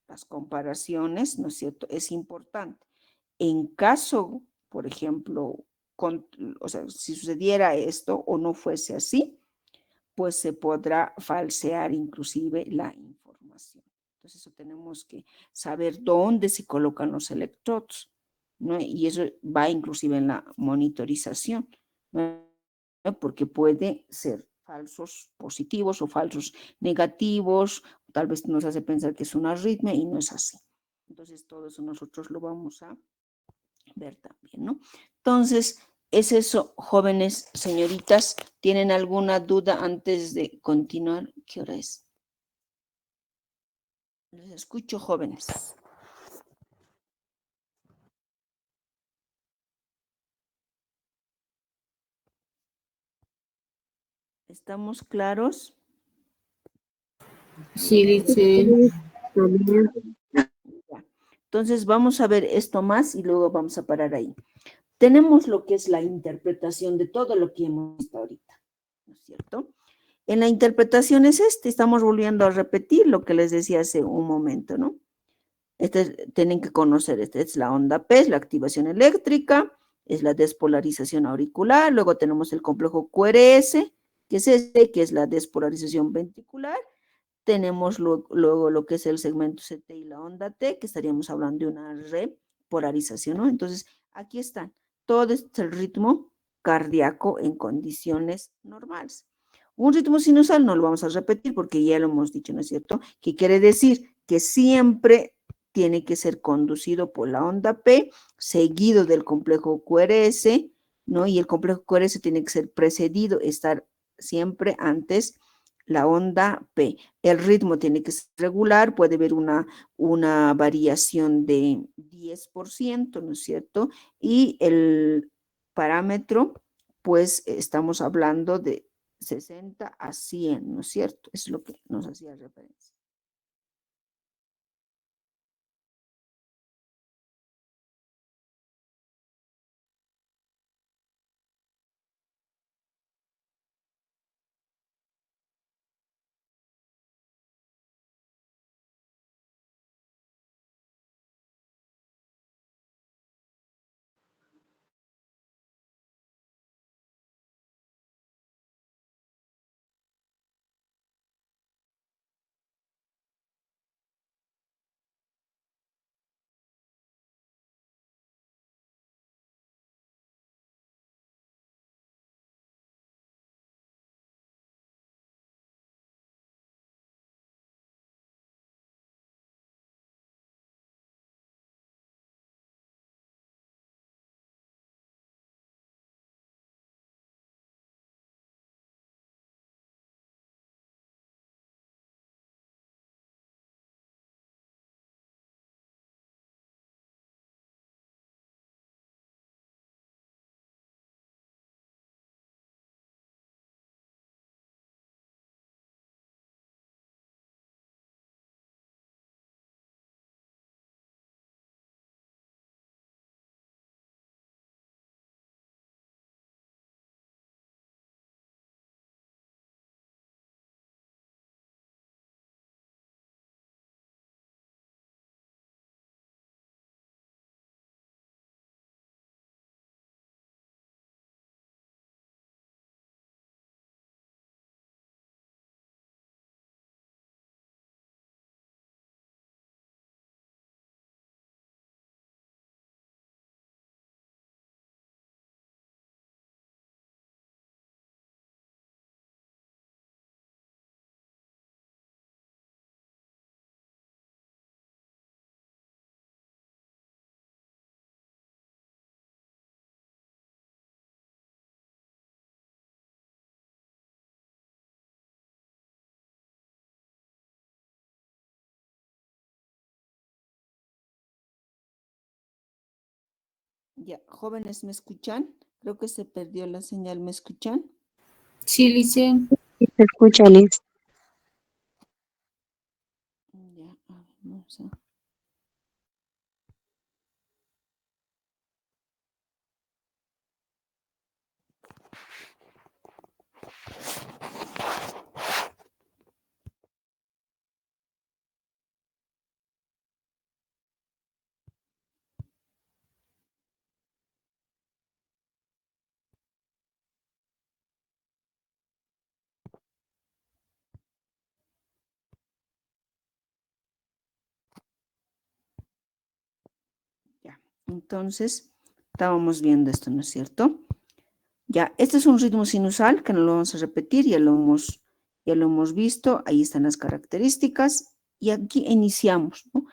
las comparaciones, ¿no es cierto? Es importante. En caso, por ejemplo, o sea, si sucediera esto o no fuese así, pues se podrá falsear inclusive la información. Entonces, eso tenemos que saber dónde se colocan los electrodos, ¿no? Y eso va inclusive en la monitorización, ¿no? Porque puede ser falsos positivos o falsos negativos, tal vez nos hace pensar que es una arritmia y no es así. Entonces, todo eso nosotros lo vamos a ver también, ¿no? Entonces, es eso, jóvenes, señoritas. ¿Tienen alguna duda antes de continuar? ¿Qué hora es? Les escucho, jóvenes. ¿Estamos claros? Sí, dice. Ya. Entonces, vamos a ver esto más y luego vamos a parar ahí. Tenemos lo que es la interpretación de todo lo que hemos visto ahorita, ¿no es cierto? En la interpretación es estamos volviendo a repetir lo que les decía hace un momento, ¿no? Tienen que conocer, esta es la onda P, es la activación eléctrica, es la despolarización auricular, luego tenemos el complejo QRS, que es que es la despolarización ventricular, tenemos luego lo que es el segmento CT y la onda T, que estaríamos hablando de una repolarización, ¿no? Entonces, aquí están, todo este ritmo cardíaco en condiciones normales. Un ritmo sinusal no lo vamos a repetir porque ya lo hemos dicho, ¿no es cierto? Que quiere decir que siempre tiene que ser conducido por la onda P, seguido del complejo QRS, ¿no? Y el complejo QRS tiene que ser precedido, estar siempre antes la onda P. El ritmo tiene que ser regular, puede haber una variación de 10%, ¿no es cierto? Y el parámetro, pues estamos hablando de 60 a 100, ¿no es cierto? Es lo que nos hacía referencia. Ya, jóvenes, ¿me escuchan? Creo que se perdió la señal, ¿me escuchan? Sí, Lice. Se escucha, Liz. Ya, a ver, vamos a... Ya, entonces, estábamos viendo esto, ¿no es cierto? Ya, este es un ritmo sinusal que no lo vamos a repetir, ya lo hemos visto, ahí están las características y aquí iniciamos, ¿no?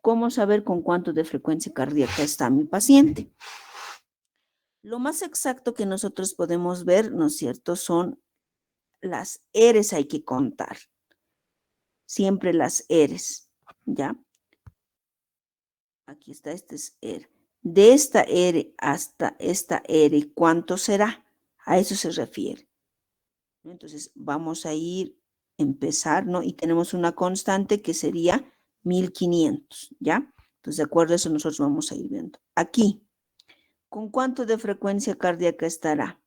¿Cómo saber con cuánto de frecuencia cardíaca está mi paciente? Lo más exacto que nosotros podemos ver, ¿no es cierto?, son las eres hay que contar, siempre las eres, ¿ya? Aquí está, este es R. De esta R hasta esta R, ¿cuánto será? A eso se refiere. Entonces, vamos a empezar, ¿no? Y tenemos una constante que sería 1500, ¿ya? Entonces, de acuerdo a eso, nosotros vamos a ir viendo. Aquí, ¿con cuánto de frecuencia cardíaca estará?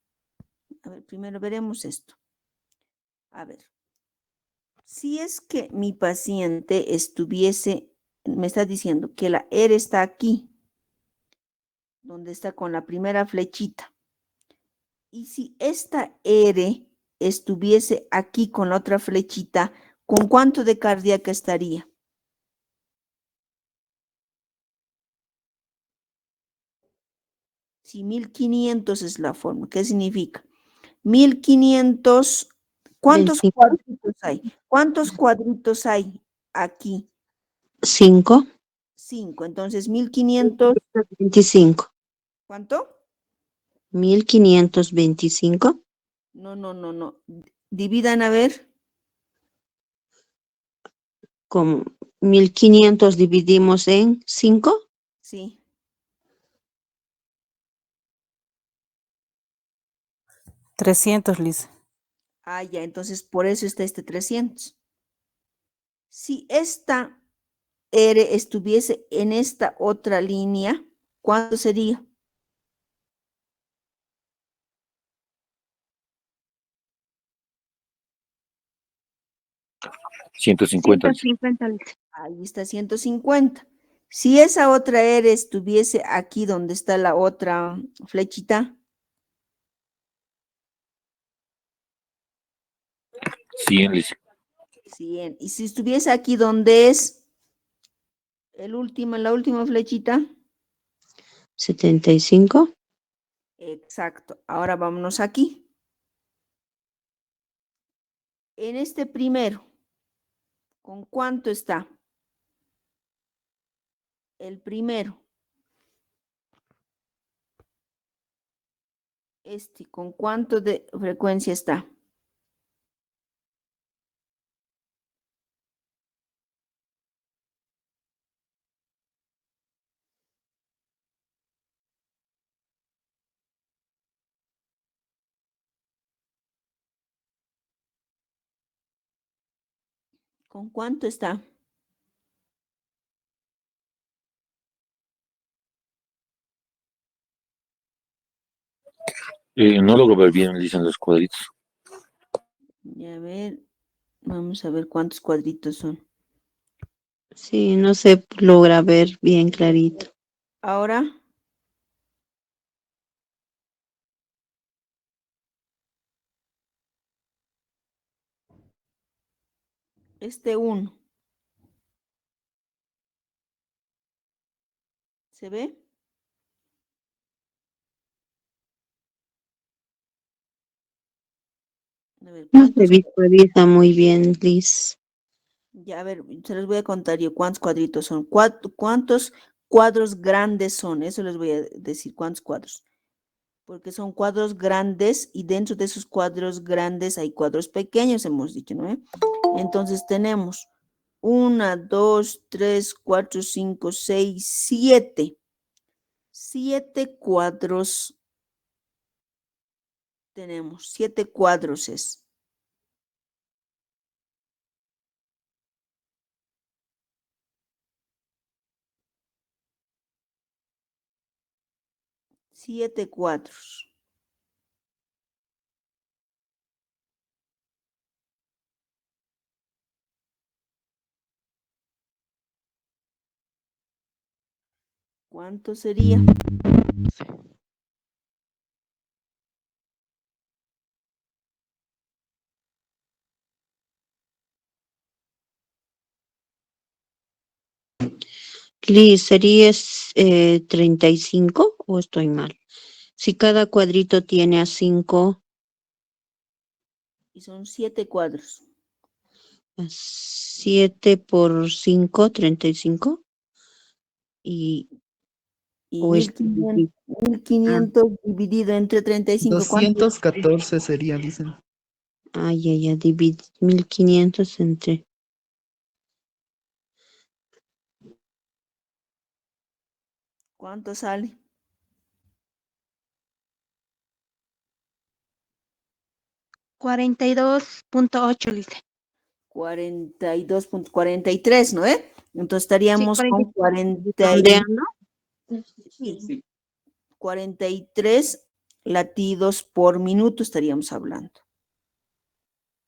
A ver, primero veremos esto. A ver, si es que mi paciente estuviese, me está diciendo que la R está aquí, donde está con la primera flechita. Y si esta R estuviese aquí con la otra flechita, ¿con cuánto de cardíaca estaría? Sí, 1500 es la forma. ¿Qué significa? 1500, ¿cuántos 25. cuadritos hay? ¿Cuántos cuadritos hay aquí? 5. 5. Entonces, 1500, 25. ¿cuánto? 1525. No, no, no, no. Dividan a ver. Con 1500 dividimos en 5. Sí. 300, Lisa. Ah, ya, entonces por eso está este 300. Si esta R estuviese en esta otra línea, ¿cuánto sería? 150. 150, Lisa. Ahí está 150. Si esa otra R estuviese aquí donde está la otra flechita, 100, Lisa. 100. Y si estuviese aquí donde es la última flechita, 75. exacto. Ahora vámonos aquí. En este primero, ¿con cuánto está? El primero. ¿Con cuánto de frecuencia está? ¿Con cuánto está? No logro ver bien, Lisa, en los cuadritos. Y a ver, vamos a ver cuántos cuadritos son. Sí, no se logra ver bien clarito. Ahora, este 1. ¿Se ve? A ver, No se ¿cuántos? visualiza muy bien, Liz. Ya, a ver, se los voy a contar yo cuántos cuadritos son. ¿Cuántos cuadros grandes son? Eso les voy a decir, ¿cuántos cuadros? Porque son cuadros grandes y dentro de esos cuadros grandes hay cuadros pequeños, hemos dicho, ¿no? Entonces tenemos 1, 2, 3, 4, 5, 6, 7. 7 cuadros tenemos. 7 cuadros es. 7 cuadros. ¿Cuánto sería? Liz, ¿serías 35 o estoy mal? Si cada cuadrito tiene a 5, Y son 7 cuadros. 7 por 5, 35. Y, Y o es 1500, ah, 1500 dividido entre 35, ¿cuánto? 214 sería, dicen. ya, 1500 entre. ¿Cuánto sale? 42.8, Lisa. 42.43, ¿no? Entonces Sí, estaríamos con 44. 43 latidos por minuto estaríamos hablando.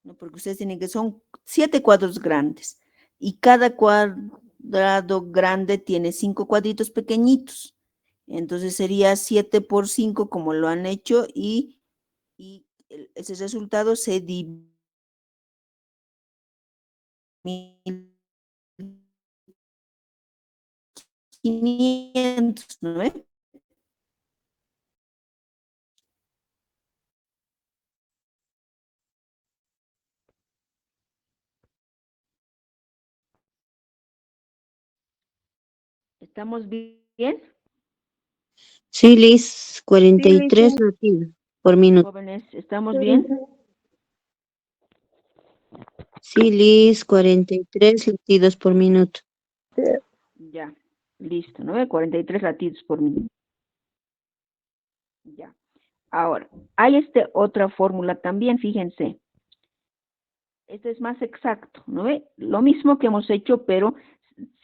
¿No? Porque ustedes tienen que, son 7 cuadros grandes y cada cuadrado grande tiene 5 cuadritos pequeñitos. Entonces sería 7 por 5 como lo han hecho y ese resultado se divide 1500, ¿no? ¿Estamos bien? Sí, Liz, 43 Lice. latidos por minuto. Jóvenes, ¿estamos bien? Sí, Liz, 43 latidos por minuto. Ya, listo, ¿no ve? 43 latidos por minuto. Ya. Ahora, hay otra fórmula también, fíjense. Este es más exacto, ¿no ve? Lo mismo que hemos hecho, pero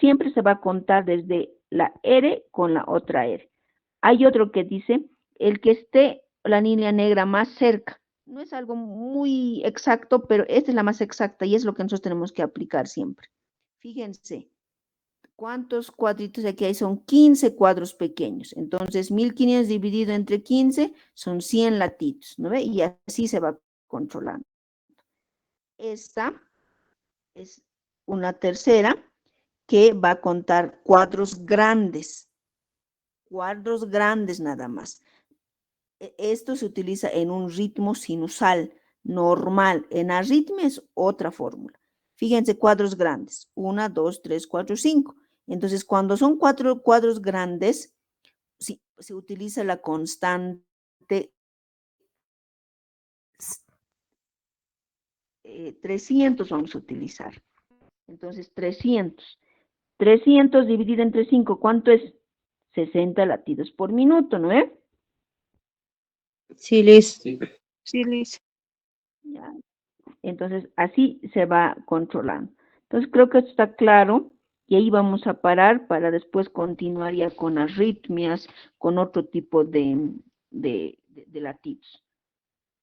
siempre se va a contar desde la R con la otra R. Hay otro que dice, el que esté la línea negra más cerca. No es algo muy exacto, pero esta es la más exacta y es lo que nosotros tenemos que aplicar siempre. Fíjense, ¿cuántos cuadritos aquí hay? Son 15 cuadros pequeños. Entonces, 1500 dividido entre 15 son 100 latidos, ¿no ve? Y así se va controlando. Esta es una tercera que va a contar cuadros grandes nada más. Esto se utiliza en un ritmo sinusal normal. En arritmia es otra fórmula. Fíjense, cuadros grandes. 1, 2, 3, 4, 5. Entonces, cuando son 4 cuadros grandes, sí, se utiliza la constante 300 vamos a utilizar. Entonces, 300. 300 dividido entre 5, ¿cuánto es? 60 latidos por minuto, ¿no es? Sí, Liz. Sí, Lice. Ya. Entonces, así se va controlando. Entonces, creo que esto está claro y ahí vamos a parar para después continuar ya con arritmias, con otro tipo de latidos.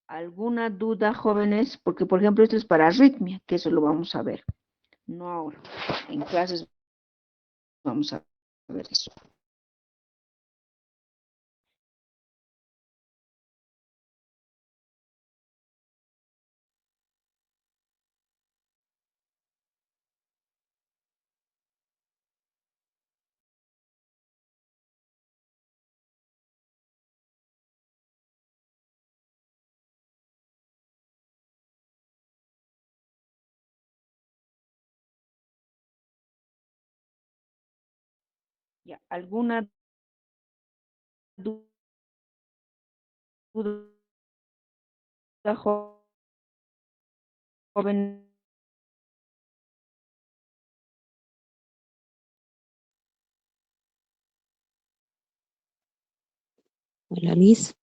¿Alguna duda, jóvenes? Porque, por ejemplo, esto es para arritmia, que eso lo vamos a ver. No ahora. En clases vamos a ver eso. Ya, ¿alguna duda, joven? Hola, Liz.